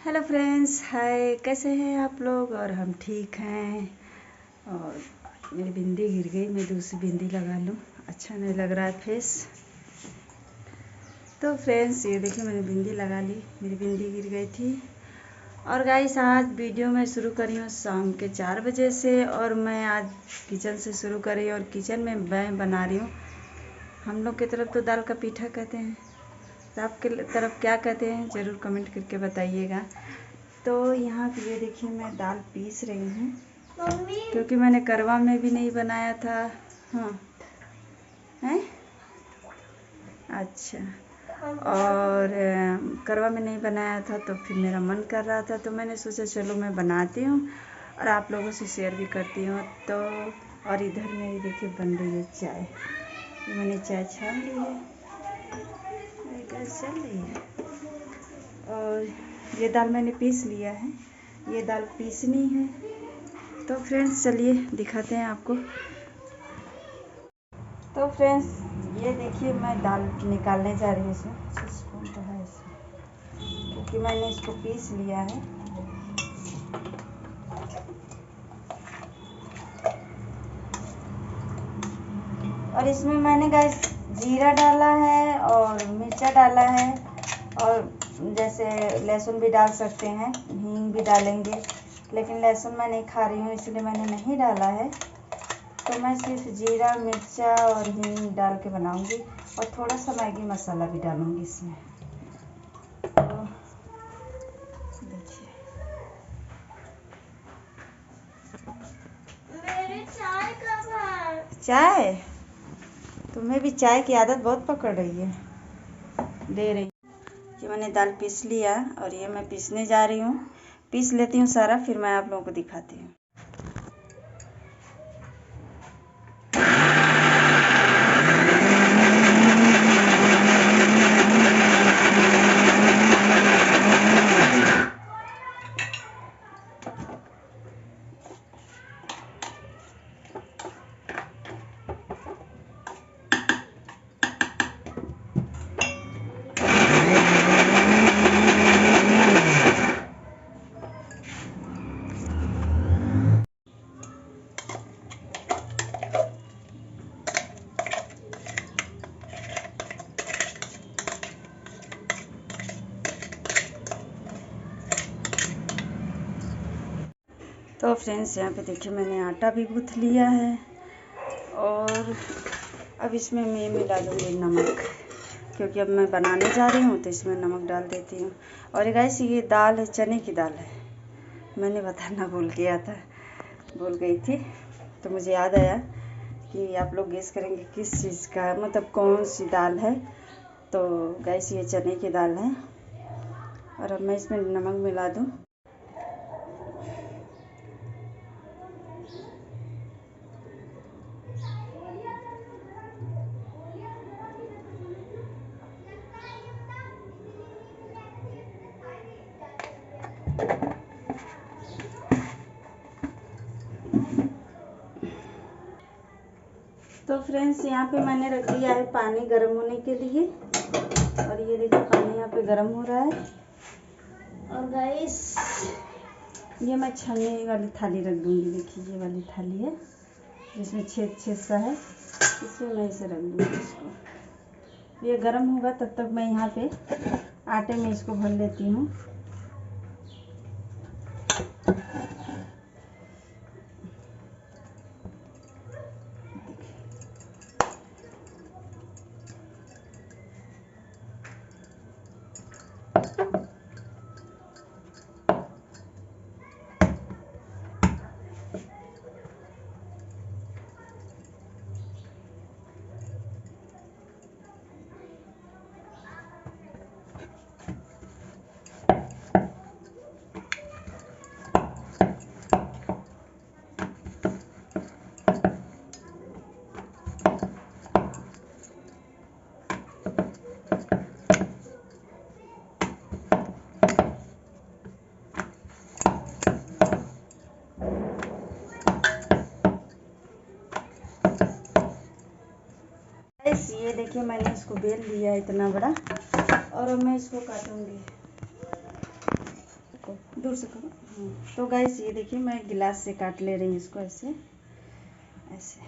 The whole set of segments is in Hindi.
हेलो फ्रेंड्स, हाय। कैसे हैं आप लोग? और हम ठीक हैं। और मेरी बिंदी गिर गई, मैं दूसरी बिंदी लगा लूँ, अच्छा नहीं लग रहा है फेस। तो फ्रेंड्स, ये देखिए मैंने बिंदी लगा ली, मेरी बिंदी गिर गई थी। और गाइस, आज वीडियो मैं शुरू करी हूँ शाम के 4 बजे से, और मैं आज किचन से शुरू करी और किचन में मैं बना रही हूँ, हम लोग की तरफ तो दाल का पीठा कहते हैं, तो आपके तरफ क्या कहते हैं ज़रूर कमेंट करके बताइएगा। तो यहाँ पे ये देखिए मैं दाल पीस रही हूँ, क्योंकि मैंने करवा में भी नहीं बनाया था। हाँ है, अच्छा। और करवा में नहीं बनाया था तो फिर मेरा मन कर रहा था, तो मैंने सोचा चलो मैं बनाती हूँ और आप लोगों से शेयर भी करती हूँ। तो और इधर मेरी देखिए बन रही है चाय, ये मैंने चाय छान ली है, गैस चल रही है। और ये दाल मैंने पीस लिया है, ये दाल पीसनी है। तो फ्रेंड्स चलिए दिखाते हैं आपको। तो फ्रेंड्स ये देखिए मैं दाल निकालने जा रही हूँ, इसमें स्पून तो है इसमें, क्योंकि मैंने इसको पीस लिया है। और इसमें मैंने गाइस जीरा डाला है और मिर्चा डाला है, और जैसे लहसुन भी डाल सकते हैं, हींग भी डालेंगे, लेकिन लहसुन मैं नहीं खा रही हूँ इसलिए मैंने नहीं डाला है। तो मैं सिर्फ जीरा मिर्चा और हींग डाल के बनाऊंगी, और थोड़ा सा मैगी मसाला भी डालूंगी इसमें। तो देखिए मेरी चाय कब है? चाय, तुम्हें भी चाय की आदत बहुत पकड़ रही है, दे रही। ये मैंने दाल पीस लिया और ये मैं पीसने जा रही हूँ, पीस लेती हूँ सारा, फिर मैं आप लोगों को दिखाती हूँ। तो फ्रेंड्स यहाँ पे देखिए मैंने आटा भी गूँथ लिया है, और अब इसमें मैं मिला दूँगी नमक, क्योंकि अब मैं बनाने जा रही हूँ तो इसमें नमक डाल देती हूँ। और गाइस ये दाल है, चने की दाल है, मैंने बताना भूल गई थी, तो मुझे याद आया कि आप लोग गेस करेंगे किस चीज़ का, मतलब कौन सी दाल है। तो गाइस ये चने की दाल है, और अब मैं इसमें नमक मिला दूँ। तो फ्रेंड्स यहाँ पे मैंने रख दिया है पानी गर्म होने के लिए, और ये देखिए पानी यहाँ पे गर्म हो रहा है। और गाइस ये मैं छलनी वाली थाली रख दूँगी, देखिए ये वाली थाली है जिसमें छेद छेद सा है, इसमें मैं इसे रख दूँगी इसको। ये गर्म होगा तब तक मैं यहाँ पे आटे में इसको भर लेती हूँ। ये देखिए मैंने इसको बेल लिया इतना बड़ा, और अब मैं इसको काटूंगी। दूर से करो। तो गाइस ये देखिए मैं गिलास से काट ले रही हूँ इसको, ऐसे ऐसे।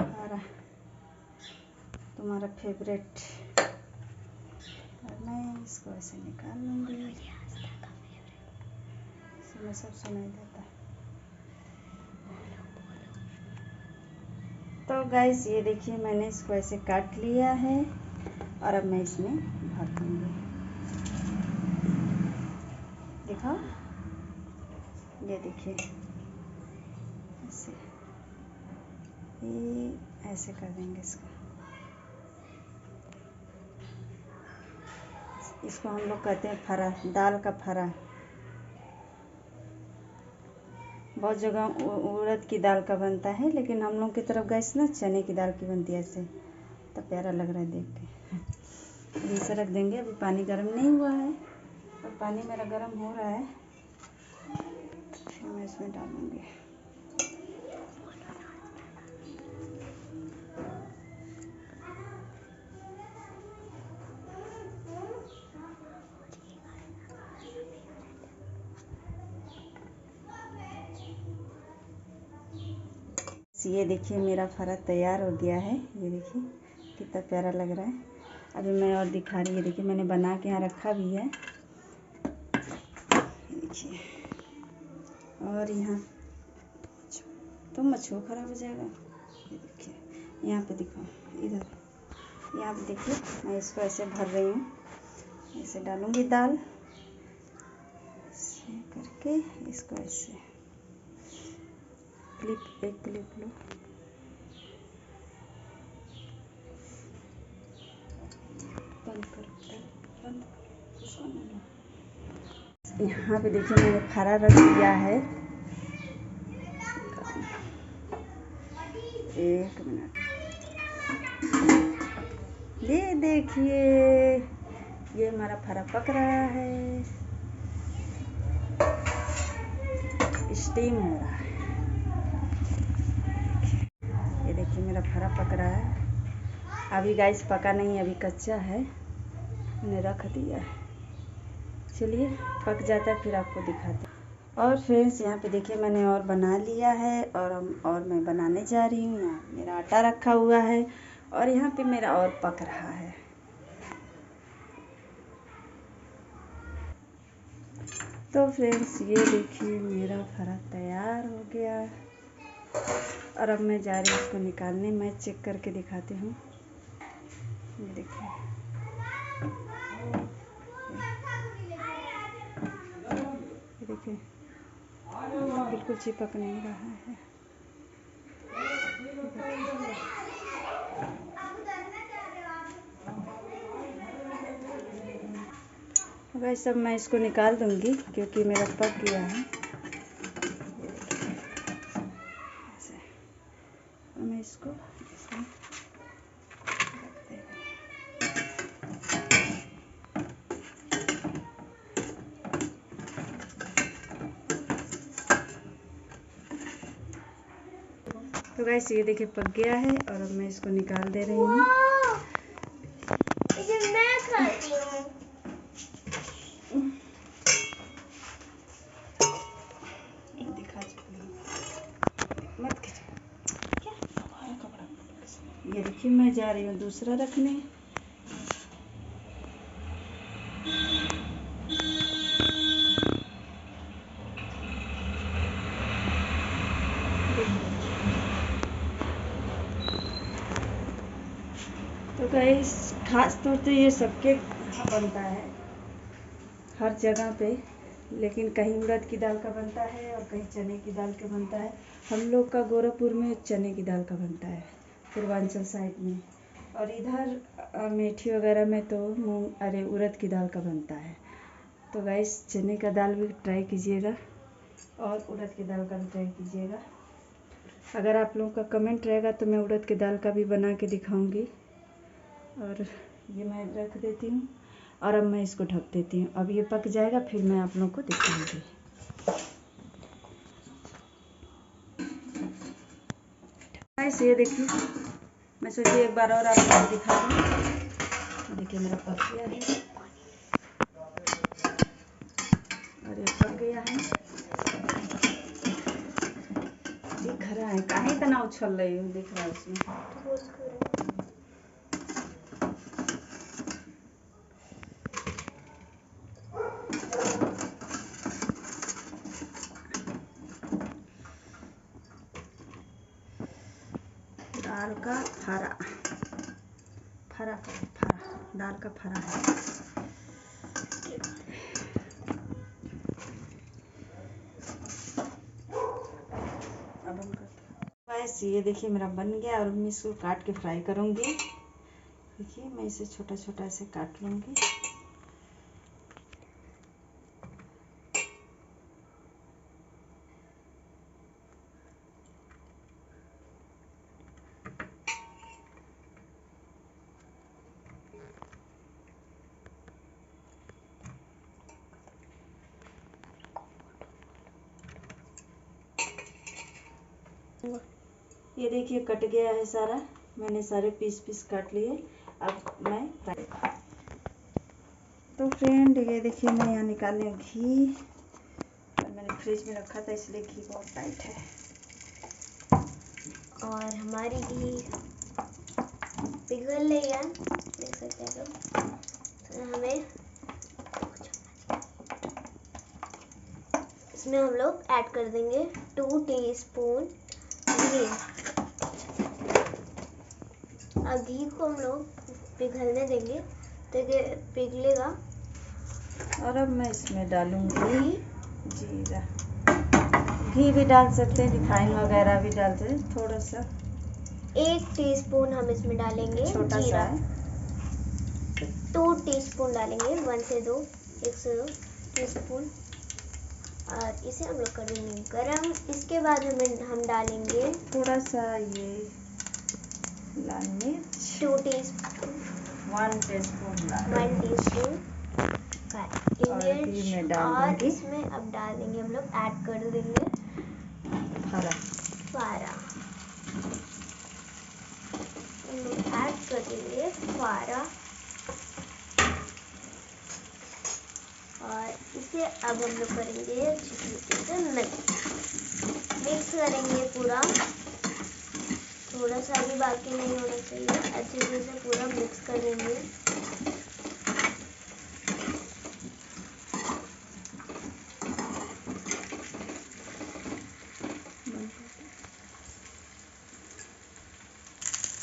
हरा तुम्हारा फेवरेट, और मैं इसको ऐसे निकाल लूँगी। इसमें सब सुनाई देता है। तो गाइस ये देखिए मैंने इसको ऐसे काट लिया है और अब मैं इसमें भर दूँगी। दिखाओ, ये देखिए ऐसे, ये ऐसे कर देंगे इसको हम लोग कहते हैं फरा, दाल का फरा। बहुत जगह उड़द की दाल का बनता है, लेकिन हम लोग की तरफ गैस ना चने की दाल की बनती है। ऐसे तो प्यारा लग रहा है देख के। अभी इसे रख देंगे, अभी पानी गर्म नहीं हुआ है और पानी मेरा गर्म हो रहा है, फिर मैं इसमें डालूँगी। ये देखिए मेरा फरा तैयार हो गया है। ये देखिए कितना प्यारा लग रहा है। अभी मैं और दिखा रही है, देखिए मैंने बना के यहाँ रखा भी है, देखिए। और यहाँ तो मच्छू खराब हो जाएगा। ये देखिए यहाँ पे दिखाओ, इधर यहाँ पे देखिए मैं इसको ऐसे भर रही हूँ, ऐसे डालूँगी दाल, ऐसे करके इसको ऐसे क्लिप, एक क्लिप लो, बंद करो, बंद उसको ना लो। यहाँ पे देखिए मैंने फरा रख दिया है। एक मिनट, ये देखिए ये हमारा फरा पक रहा है, स्टीम हो रहा है। ये देखिए मेरा फरा पक रहा है। अभी गाइस पका नहीं, अभी कच्चा है, मैंने रख दिया है। चलिए पक जाता है फिर आपको दिखाते हैं। और फ्रेंड्स यहाँ पे देखिए मैंने और बना लिया है, और मैं बनाने जा रही हूँ। यहाँ मेरा आटा रखा हुआ है और यहाँ पे मेरा और पक रहा है। तो फ्रेंड्स ये देखिए मेरा फरा तैयार हो गया और अब मैं जा रही हूँ इसको निकालने। मैं चेक करके दिखाती हूँ। ये देखिए बिल्कुल चिपक नहीं रहा है। वैसे सब मैं इसको निकाल दूंगी क्योंकि मेरा पक गया है। ऐसे मैं इसको इसमें रख देंगे। तो गाइस ये देखिए पक गया है और अब मैं इसको निकाल दे रही हूँ। मैं खाती हूँ। मत क्या कपड़ा। ये देखिए मैं जा रही हूँ दूसरा रखने। तो गाइस खास तौर पे ये सबके बनता है हर जगह पे, लेकिन कहीं उड़द की दाल का बनता है और कहीं चने की दाल का बनता है। हम लोग का गोरखपुर में चने की दाल का बनता है, पूर्वांचल साइड में, और इधर मेठी वगैरह में तो उड़द की दाल का बनता है। तो गाइस चने का दाल भी ट्राई कीजिएगा और उड़द की दाल का भी ट्राई कीजिएगा। अगर आप लोगों का कमेंट रहेगा तो मैं उड़द की दाल का भी बना के दिखाऊंगी। और ये मैं रख देती हूँ और अब मैं इसको ढक देती हूँ। अब ये पक जाएगा फिर मैं आप लोगों को दिखाऊंगी। गाइस ये देखिए मैं सोची एक बार और आप लोगों को दिखा दूँ। देखिए मेरा पक गया है। कितना उछल रही हूँ, दिख रहा है उसमें। दाल का फरा दाल का फरा है। अब हम करते हैं बस। ये देखिए मेरा बन गया और मैं इसको काट के फ्राई करूँगी। देखिए मैं इसे छोटा छोटा ऐसे काट लूँगी। ये देखिए कट गया है सारा, मैंने सारे पीस काट लिए। अब मैं फ्राई। तो फ्रेंड ये देखिए मैं यहाँ निकाल रही हूँ घी। मैंने फ्रिज में रखा था इसलिए घी बहुत टाइट है। और हमारी घी पिघल रही है, देख सकते हैं लोग। तो हमें इसमें हम लोग ऐड कर देंगे 2 टीस्पून घी। अब घी को हम लोग पिघलने देंगे तो पिघलेगा। और अब मैं इसमें डालूंगी जीरा। घी भी डाल सकते हैं, रिफाइन वगैरह भी डालते हैं। थोड़ा सा 1 टीस्पून हम इसमें डालेंगे छोटा जीरा। सा 2 टीस्पून डालेंगे, 1 से 2, 1 से 2 टीस्पून। और इसे हम लोग कर देंगे गरम। इसके बाद हम डालेंगे थोड़ा सा ये लाल मिर्च 2 टीस्पून 1 टीस्पून 1 टीस्पून और भी मैं डाल और दूंगी इसमें अब डाल देंगे हम लोग ऐड कर देंगे फारा। हम लोग ऐड कर देंगे फारा और इसे अब हम लोग करेंगे अच्छी तरीके से मिक्स करेंगे पूरा। थोड़ा सा भी बाकी नहीं होना चाहिए, अच्छे से पूरा मिक्स कर देंगे।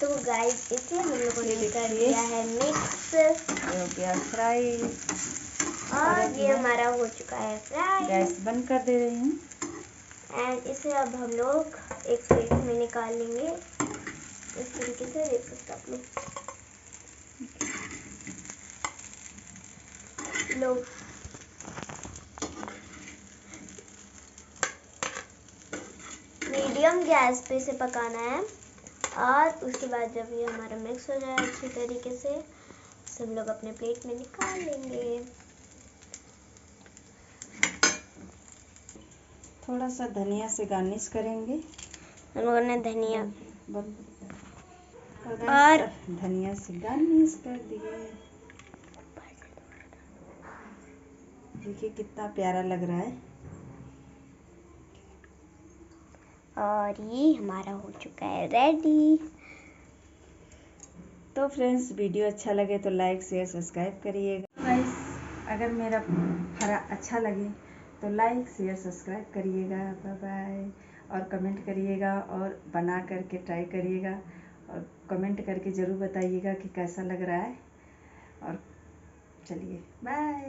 तो गाइस इसे हम लोगों ने कर दिया है मिक्स। हो गया फ्राई और ये हमारा हो चुका है फ्राई। गैस बंद कर दे रही हूँ। एंड इसे अब हम लोग एक प्लेट में निकाल लेंगे। इस तरीके से देख सकते आप लोग। मीडियम गैस पे से पकाना है और उसके बाद जब ये हमारा मिक्स हो जाए अच्छी तरीके से सब लोग अपने प्लेट में निकाल लेंगे। थोड़ा सा धनिया से गार्निश करेंगे। हम लोगों ने धनिया और धनिया से गार्निश कर दिए। देखिए कितना प्यारा लग रहा है। और ये हमारा हो चुका है रेडी। तो फ्रेंड्स वीडियो अच्छा लगे तो लाइक शेयर सब्सक्राइब करिएगा। गाइस अगर मेरा फरा अच्छा लगे तो लाइक शेयर सब्सक्राइब करिएगा। Bye bye. और कमेंट करिएगा और बना करके ट्राई करिएगा और कमेंट करके ज़रूर बताइएगा कि कैसा लग रहा है। और चलिए बाय।